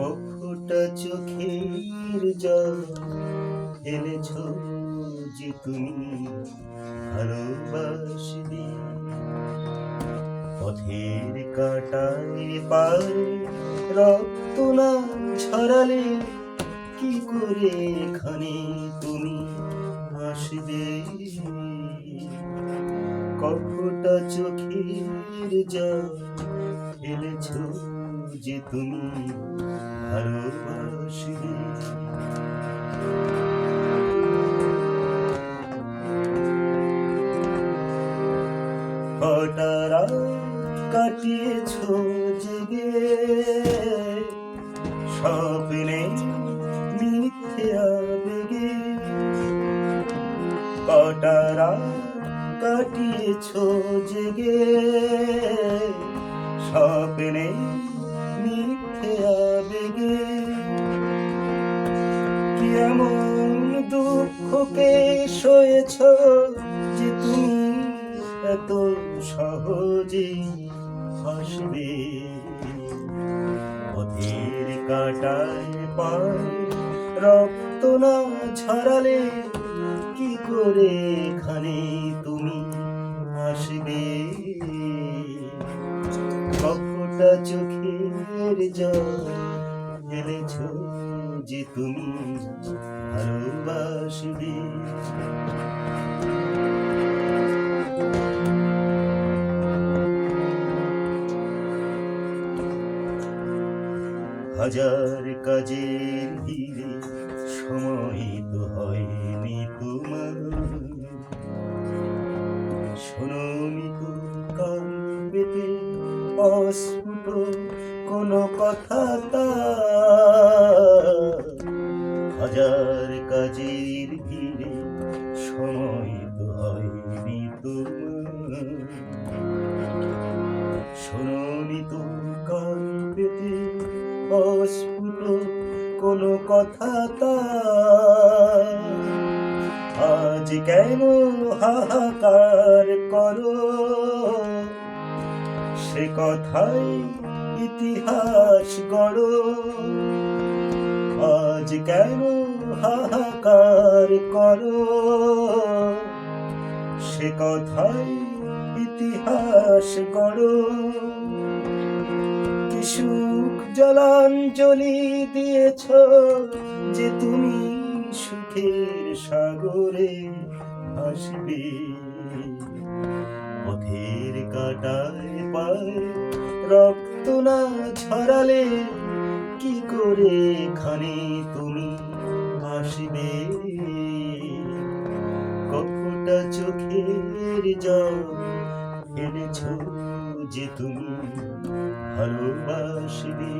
কফোটা চোখের জল ফেলেছ যে তুমি ভালোবাসবে। পথের কাঁটায় পার রক্ত না ছড়ালে কি করে এখানে তুমি আসবে। কফোটা চোখের জল ফেলেছ যে তুমি ভালোবাসবে। কটা রাত কাটিয়েছ জেগে স্বপ্নে মিথ্যে আবেগে। কটা রাত কাটিয়েছ জেগে স্বপ্নে মিথ্যে আবেগে। কি এমন দুঃখকে সয়েছ যে তুমি এত সহজে হাসবে। পথের কাঁটায় পায় রক্ত না ছড়ালে কি করে এখানে তুমি আসবে। কফোটা চোখের জল ফেলেছ যে তুমি ভালোবাসবে। হাজার কাজের ভিড়ে সময় তো হয়নি তোমার। শোনোনি তো কান পেতে অস্ফুট কোনো কথা তার। হাজার কাজের ভিড়ে সময় তো হয়নি তোমার। শোনোনি তো কান পেতে অস্ফুট কোনো কথা তার। আজ কেন হাহাকার করো সে কথাই ইতিহাস গড়ো। আজ কেন হাহাকার করো সে কথাই ইতিহাস গড়ো। কি সুখ জলাঞ্জলি দিয়েছ যে তুমি সুখের সাগরে ভাসবে। পথের কাঁটায় পায় রক্ত না ছড়ালে কি করে এখানে তুমি আসবে। কফোটা চোখের জল ফেলেছ যে তুমি ভালোবাসবে।